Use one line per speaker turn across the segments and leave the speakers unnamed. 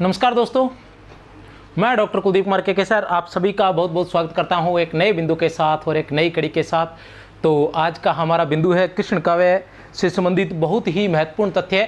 नमस्कार दोस्तों, मैं डॉक्टर कुलदीप कुमार केकेसर आप सभी का बहुत बहुत स्वागत करता हूं एक नए बिंदु के साथ और एक नई कड़ी के साथ। तो आज का हमारा बिंदु है कृष्ण काव्य से संबंधित बहुत ही महत्वपूर्ण तथ्य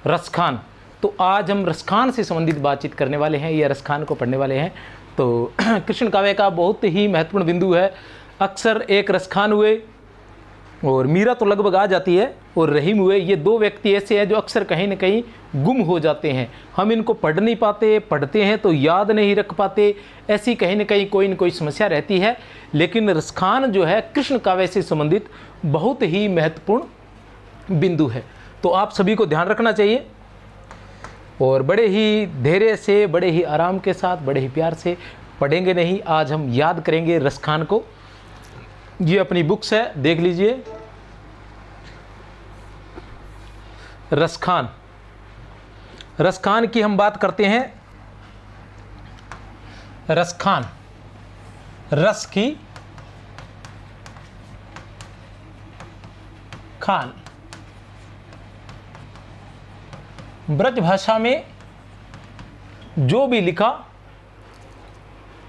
रसखान। तो आज हम रसखान से संबंधित बातचीत करने वाले हैं या रसखान को पढ़ने वाले हैं। तो कृष्ण काव्य का बहुत ही महत्वपूर्ण बिंदु है। अक्सर एक रसखान हुए और मीरा तो लगभग आ जाती है और रहीम हुए, ये दो व्यक्ति ऐसे हैं जो अक्सर कहीं ना कहीं गुम हो जाते हैं। हम इनको पढ़ नहीं पाते, पढ़ते हैं तो याद नहीं रख पाते, ऐसी कहीं ना कहीं कोई न कोई समस्या रहती है। लेकिन रसखान जो है कृष्ण काव्य से संबंधित बहुत ही महत्वपूर्ण बिंदु है, तो आप सभी को ध्यान रखना चाहिए और बड़े ही धैर्य से, बड़े ही आराम के साथ, बड़े ही प्यार से पढ़ेंगे। नहीं, आज हम याद करेंगे रसखान को। ये अपनी बुक्स है, देख लीजिए। रसखान, रसखान की हम बात करते हैं। रसखान, रस की खान, ब्रज भाषा में जो भी लिखा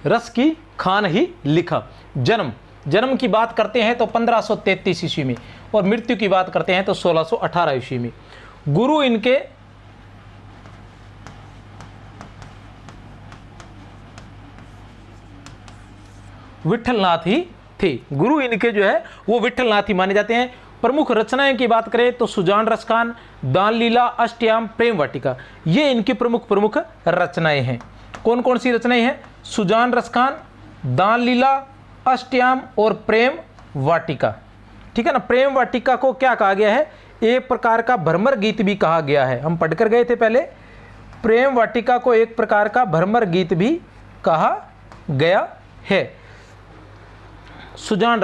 रस की खान ही लिखा। जन्म की बात करते हैं तो 1533 ईस्वी में और मृत्यु की बात करते हैं तो 1618 ईस्वी में। गुरु इनके विठलनाथ ही थे। गुरु इनके जो है वो विठलनाथ ही माने जाते हैं। प्रमुख रचनाएं की बात करें तो सुजान रसखान, दान लीला, अष्टयाम, प्रेम वाटिका, ये इनकी प्रमुख रचनाएं हैं। कौन कौन सी रचनाएं हैं? सुजान रसखान, दान लीला, अष्टयाम और प्रेम वाटिका। ठीक है ना। प्रेम वाटिका को क्या कहा गया है? एक प्रकार का भ्रमर गीत भी कहा गया है। हम पढ़कर गए थे पहले। प्रेम वाटिका को एक प्रकार का भ्रमर गीत भी कहा गया है। सुजान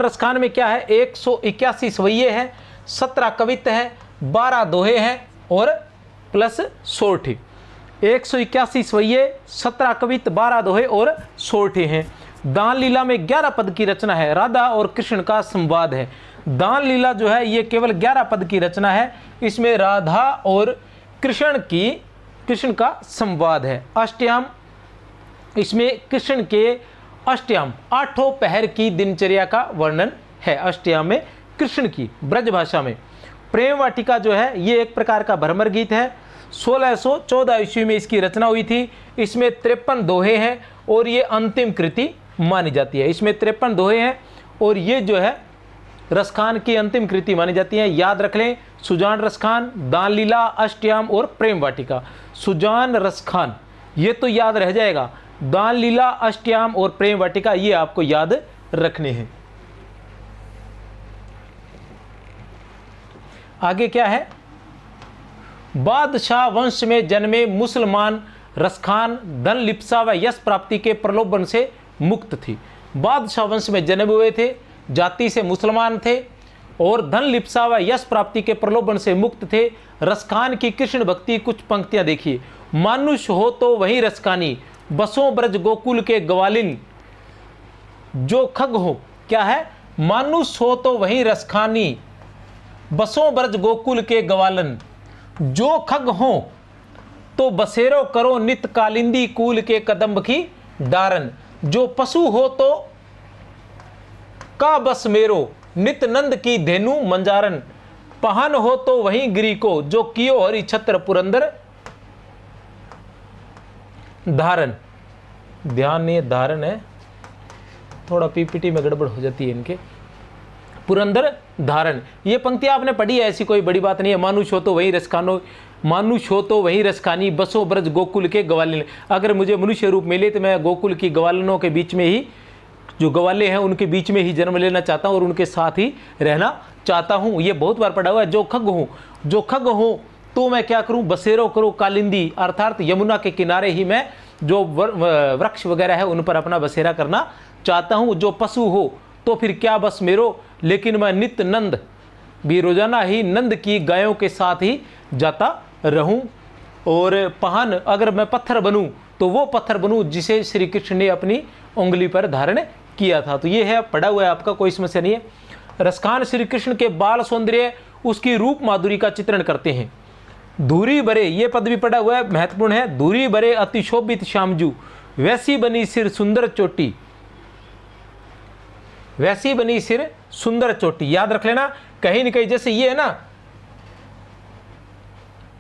रसखान में क्या है? 181 सवैये हैं, 17 कवित्त है, 12 दोहे हैं और प्लस सोरठी। 181 सवैये, 17 कवित्त, 12 दोहे और सोरठी हैं। दान लीला में 11 पद की रचना है। राधा और कृष्ण का संवाद है। दान लीला जो है ये केवल 11 पद की रचना है। इसमें राधा और कृष्ण का संवाद है। अष्टयाम, इसमें कृष्ण के अष्टयाम 8 पहर की दिनचर्या का वर्णन है। अष्टयाम में कृष्ण की ब्रज भाषा में। प्रेम वाटिका जो है ये एक प्रकार का भ्रमर गीत है। 1614 ईस्वी में इसकी रचना हुई थी। इसमें 53 दोहे हैं और ये अंतिम कृति मानी जाती है। इसमें 53 दोहे हैं और ये जो है रसखान की अंतिम कृति मानी जाती है। याद रख लें, सुजान रसखान, दान लीला, अष्टयाम और प्रेम वाटिका। सुजान रसखान ये तो याद रह जाएगा, दान लीला, अष्टयाम और प्रेम वाटिका ये आपको याद रखने हैं। आगे क्या है? बादशाह वंश में जन्मे मुसलमान रसखान धन लिप्सा व यश प्राप्ति के प्रलोभन से मुक्त थी। बादशाह वंश में जन्मे हुए थे, जाति से मुसलमान थे और धन लिप्सा व यश प्राप्ति के प्रलोभन से मुक्त थे। रसखान की कृष्ण भक्ति कुछ पंक्तियां देखिए। मानुष हो तो वही रसखानी, बसों ब्रज गोकुल के गवालिन, जो खग हो। क्या है? मानुष हो तो वही रसखानी, बसों ब्रज गोकुल के गवालन, जो खग हो तो बसेरो करो नित कालिंदी कूल के कदम्ब की डारन, जो पशु हो तो का बस मेरो नित नंद की धेनु मंजारन, पहन हो तो वही गिरी को, जो कियो हरि छत्र पुरंदर धारण। ध्यान नहीं, धारण है, थोड़ा पीपीटी में गड़बड़ हो जाती है इनके। पुरंदर धारण, ये पंक्ति आपने पढ़ी है, ऐसी कोई बड़ी बात नहीं है। मानुष हो तो वही रसखानो, मानुष हो तो वही रसखानी, बसो ब्रज गोकुल के गवालिन। अगर मुझे मनुष्य रूप मिले तो मैं गोकुल की गवालिनों के बीच में ही, जो गवाले हैं उनके बीच में ही जन्म लेना चाहता हूँ और उनके साथ ही रहना चाहता हूँ। ये बहुत बार पढ़ा हुआ है। जो खग हो तो मैं क्या करूँ? बसेरो करो कालिंदी, अर्थात यमुना के किनारे ही मैं जो वृक्ष वगैरह है उन पर अपना बसेरा करना चाहता हूँ। जो पशु हो तो फिर क्या बस मेरो, लेकिन मैं नित्य नंद भी रोजाना ही नंद की गायों के साथ ही जाता रहूं। और पहन, अगर मैं पत्थर बनूं तो वो पत्थर बनूं जिसे श्री कृष्ण ने अपनी उंगली पर धारण किया था। तो ये है, पढ़ा हुआ है आपका, कोई समस्या नहीं है। रसखान श्री कृष्ण के बाल सौंदर्य, उसकी रूप माधुरी का चित्रण करते हैं। धूरी बरे, ये पद भी पड़ा हुआ है, महत्वपूर्ण है। धूरी बरे अति शोभित श्यामजू, वैसी बनी सिर सुंदर चोटी, वैसी बनी सिर सुंदर चोटी। याद रख लेना, कहीं न कहीं जैसे ये है ना,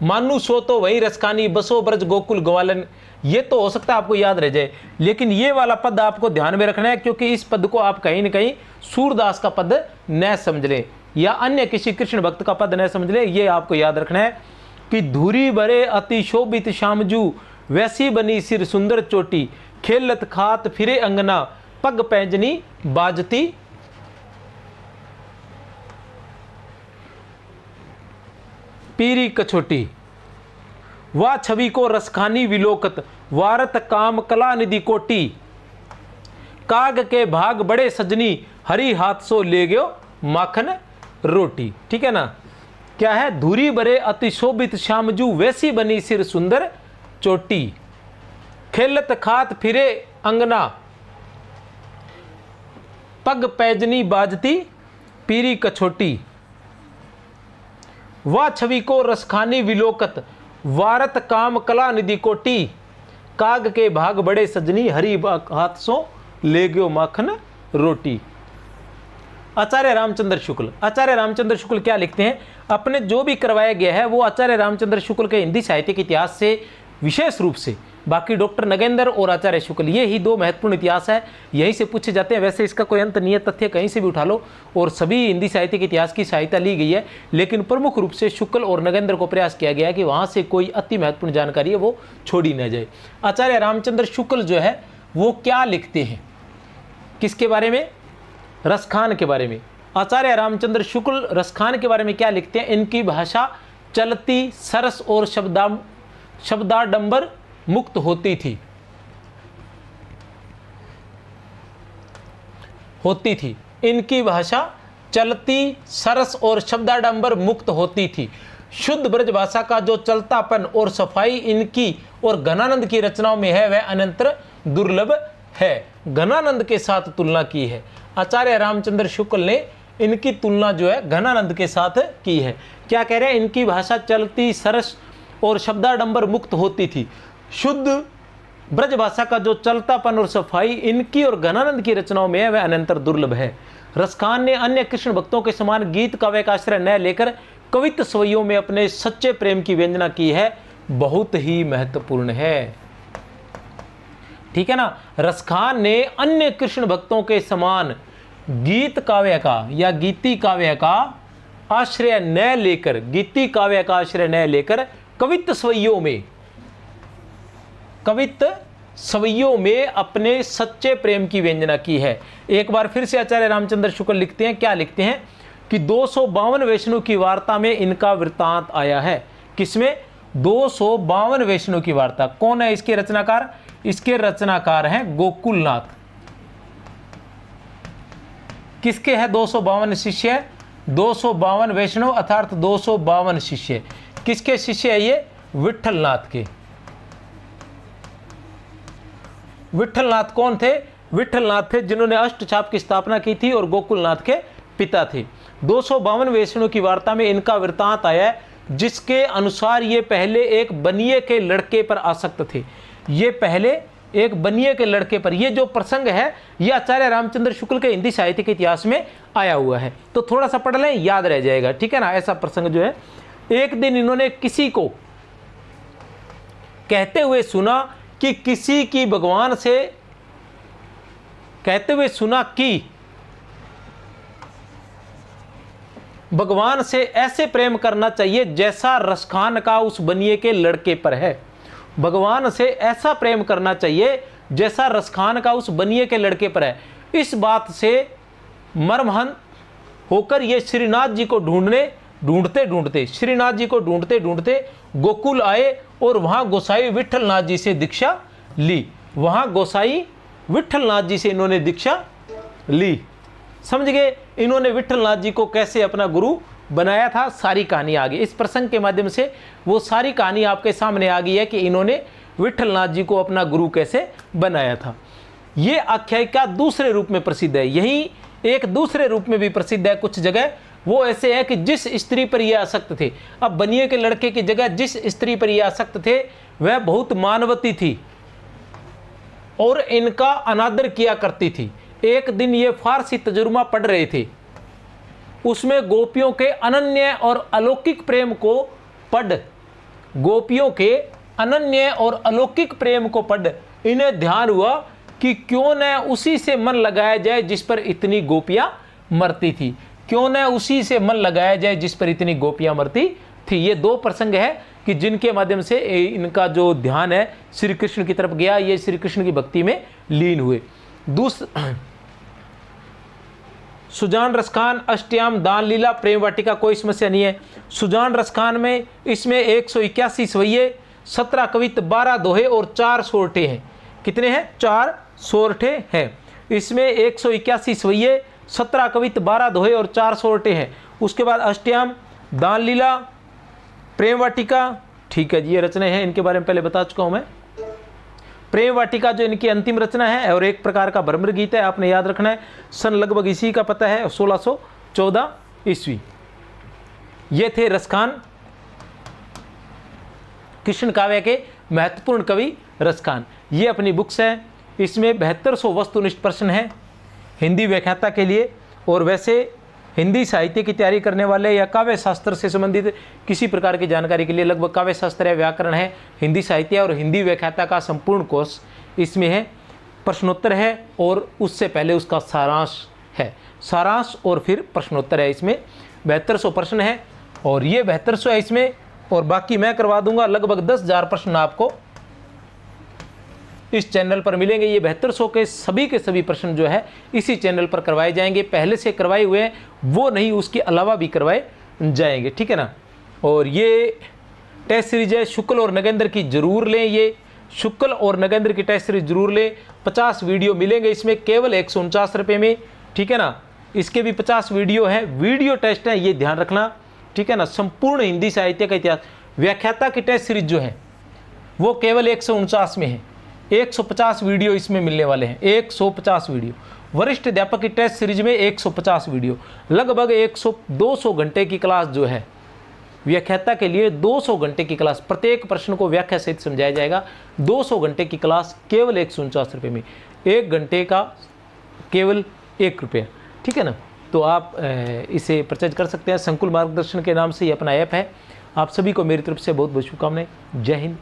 मानु सो तो वही रसखानी, बसो ब्रज गोकुल ग्वालन, ये तो हो सकता है आपको याद रह जाए, लेकिन ये वाला पद आपको ध्यान में रखना है, क्योंकि इस पद को आप कहीं न कहीं सूरदास का पद न समझ लें या अन्य किसी कृष्ण भक्त का पद न समझ लें। ये आपको याद रखना है कि धूरी बरे अति शोभित श्यामजू, वैसी बनी सिर सुंदर चोटी, खेलत खात फिरे अंगना, पग पैंजनी बाजती पीरी कछोटी। वह छवि को रसखानी विलोकत, वारत काम कला निधि कोटी, काग के भाग बड़े सजनी, हरी हाथ सो ले गयो माखन रोटी। ठीक है ना, क्या है? धूरी बरे अति शोभित श्यामजू, वैसी बनी सिर सुंदर चोटी, खेलत खात फिरे अंगना, पग पैजनी बाजती पीरी कछोटी। वह छवि को रसखानी विलोकत, वारत काम कला निधि कोटी, काग के भाग बड़े सजनी, हरी हाथ सो ले गयो माखन रोटी। आचार्य रामचंद्र शुक्ल, आचार्य रामचंद्र शुक्ल क्या लिखते हैं? अपने जो भी करवाया गया है वो आचार्य रामचंद्र शुक्ल के हिंदी साहित्य के इतिहास से विशेष रूप से, बाकी डॉक्टर नगेंद्र और आचार्य शुक्ल ये ही दो महत्वपूर्ण इतिहास है, यहीं से पूछे जाते हैं। वैसे इसका कोई अंत नहीं है, तथ्य कहीं से भी उठा लो और सभी हिंदी साहित्य के इतिहास की सहायता ली गई है, लेकिन प्रमुख रूप से शुक्ल और नगेंद्र को प्रयास किया गया है कि वहाँ से कोई अति महत्वपूर्ण जानकारी है वो छोड़ी न जाए। आचार्य रामचंद्र शुक्ल जो है वो क्या लिखते हैं, किसके बारे में? रसखान के बारे में। आचार्य रामचंद्र शुक्ल रसखान के बारे में क्या लिखते हैं? इनकी भाषा चलती, सरस और शब्दाडंबर मुक्त होती थी, इनकी भाषा चलती, सरस और शब्दाडंबर मुक्त होती थी। शुद्ध ब्रज भाषा का जो चलतापन और सफाई इनकी और घनानंद की रचनाओं में है वह अनंतर दुर्लभ है। घनानंद के साथ तुलना की है आचार्य रामचंद्र शुक्ल ने, इनकी तुलना जो है घनानंद के साथ की है। क्या कह रहे हैं? इनकी भाषा चलती, सरस और शब्दाडंबर मुक्त होती थी। शुद्ध ब्रज भाषा का जो चलतापन और सफाई इनकी और घनानंद की रचनाओं में है वह अनंतर दुर्लभ है। रसखान ने अन्य कृष्ण भक्तों के समान गीत काव्य का आश्रय न लेकर कवित स्वैयों में अपने सच्चे प्रेम की व्यंजना की है, बहुत ही महत्वपूर्ण है। ठीक है ना, रसखान ने अन्य कृष्ण भक्तों के समान गीत काव्य का या गीति काव्य का आश्रय न लेकर, गीति काव्य का आश्रय न लेकर कवित स्वैयों में अपने सच्चे प्रेम की व्यंजना की है। एक बार फिर से आचार्य रामचंद्र शुक्ल लिखते हैं, क्या लिखते हैं कि 252 वैष्णव की वार्ता में इनका वृत्तांत आया है। किसमें? 252 वैष्णव की वार्ता। कौन है इसके रचनाकार? इसके रचनाकार हैं गोकुलनाथ। किसके हैं 252 शिष्य? 252 वैष्णव अर्थात 252 शिष्य। किसके शिष्य है ये? विठलनाथ के। विठलनाथ कौन थे? विठलनाथ थे जिन्होंने अष्टछाप की स्थापना की थी और गोकुलनाथ के पिता थे। 252 वैष्णव की वार्ता में इनका वृत्तांत आया है, जिसके अनुसार ये पहले एक बनिए के लड़के पर आसक्त थे। ये पहले एक बनिए के लड़के पर, ये जो प्रसंग है ये आचार्य रामचंद्र शुक्ल के हिंदी साहित्य के इतिहास में आया हुआ है, तो थोड़ा सा पढ़ लें, याद रह जाएगा। ठीक है ना, ऐसा प्रसंग जो है, एक दिन इन्होंने किसी को कहते हुए सुना कि किसी की भगवान से, कहते हुए सुना कि भगवान से ऐसे प्रेम करना चाहिए जैसा रसखान का उस बनिए के लड़के पर है। भगवान से ऐसा प्रेम करना चाहिए जैसा रसखान का उस बनिए के लड़के पर है। इस बात से मर्महंत होकर ये श्रीनाथ जी को ढूंढते ढूंढते गोकुल आए और वहां गोसाई विठलनाथ जी से दीक्षा ली। वहां गोसाई विठलनाथ जी से इन्होंने दीक्षा ली। समझ गए? इन्होंने विठलनाथ जी को कैसे अपना गुरु बनाया था, सारी कहानी आ गई। इस प्रसंग के माध्यम से वो सारी कहानी आपके सामने आ गई है कि इन्होंने विठलनाथ जी को अपना गुरु कैसे बनाया था। ये आख्यायिका दूसरे रूप में प्रसिद्ध है, यही एक दूसरे रूप में भी प्रसिद्ध है कुछ जगह। वो ऐसे हैं कि जिस स्त्री पर ये आसक्त थे। अब बनिए के लड़के की जगह जिस स्त्री पर ये आसक्त थे वह बहुत मानवती थी और इनका अनादर किया करती थी। एक दिन ये फारसी तजुर्मा पढ़ रहे थे, उसमें गोपियों के अनन्य और अलौकिक प्रेम को पढ़, गोपियों के अनन्य और अलौकिक प्रेम को पढ़ इन्हें ध्यान हुआ कि क्यों न उसी से मन लगाया जाए जिस पर इतनी गोपियां मरती थी, क्यों न उसी से मन लगाया जाए जिस पर इतनी गोपियां मरती थी। ये दो प्रसंग है कि जिनके माध्यम से इनका जो ध्यान है श्री कृष्ण की तरफ गया, ये श्री कृष्ण की भक्ति में लीन हुए। सुजान रसखान अष्टयाम दान लीला प्रेम वाटिका कोई समस्या नहीं है। सुजान रसखान में इसमें 181 सवैये, 17 कवित, 12 दोहे और 4 सोरठे हैं। कितने हैं? 4 सोरठे हैं। इसमें 181 सवैये, 17 कवित, 12 दोहे और 4 सोरठे हैं। उसके बाद अष्टयाम दान लीला प्रेम वाटिका, ठीक है जी, ये रचना है, इनके बारे में पहले बता चुका हूं मैं। प्रेम वाटिका जो इनकी अंतिम रचना है और एक प्रकार का भ्रमर गीत है, आपने याद रखना है। सन लगभग इसी का पता है 1614 ईस्वी। ये थे रसखान, कृष्ण काव्य के महत्वपूर्ण कवि रसखान। ये अपनी बुक्स है, इसमें 7200 वस्तुनिष्ठ प्रश्न है हिंदी व्याख्याता के लिए। और वैसे हिंदी साहित्य की तैयारी करने वाले या काव्य शास्त्र से संबंधित किसी प्रकार की जानकारी के लिए लगभग काव्य शास्त्र या व्याकरण है, हिंदी साहित्य और हिंदी व्याख्याता का संपूर्ण कोर्स इसमें है। प्रश्नोत्तर है और उससे पहले उसका सारांश है, सारांश और फिर प्रश्नोत्तर है। इसमें 7200 प्रश्न है और ये 7200 है इसमें, और बाकी मैं करवा दूंगा। लगभग 10,000 प्रश्न आपको इस चैनल पर मिलेंगे। ये 7200 के सभी प्रश्न जो है इसी चैनल पर करवाए जाएंगे। पहले से करवाए हुए हैं वो नहीं, उसके अलावा भी करवाए जाएंगे, ठीक है ना। और ये टेस्ट सीरीज है, शुक्ल और नगेंद्र की जरूर लें। ये शुक्ल और नगेंद्र की टेस्ट सीरीज जरूर लें। 50 वीडियो मिलेंगे इसमें केवल 149 रुपये में, ठीक है ना। इसके भी 50 वीडियो हैं, वीडियो टेस्ट है, ये ध्यान रखना, ठीक है ना। संपूर्ण हिंदी साहित्य का इतिहास व्याख्याता की टेस्ट सीरीज जो है वो केवल 149 में है। 150 वीडियो इसमें मिलने वाले हैं, 150 वीडियो। वरिष्ठ अध्यापक की टेस्ट सीरीज में 150 वीडियो, लगभग 200 घंटे की क्लास जो है व्याख्याता के लिए, 200 घंटे की क्लास, प्रत्येक प्रश्न को व्याख्या सहित समझाया जाएगा। 200 घंटे की क्लास केवल 149 रुपये में, 1 घंटे का केवल 1 रुपया, ठीक है ना। तो आप इसे परचेज कर सकते हैं। संकुल मार्गदर्शन के नाम से ये अपना ऐप है। आप सभी को मेरी तरफ से बहुत बहुत शुभकामनाएं। जय हिंद।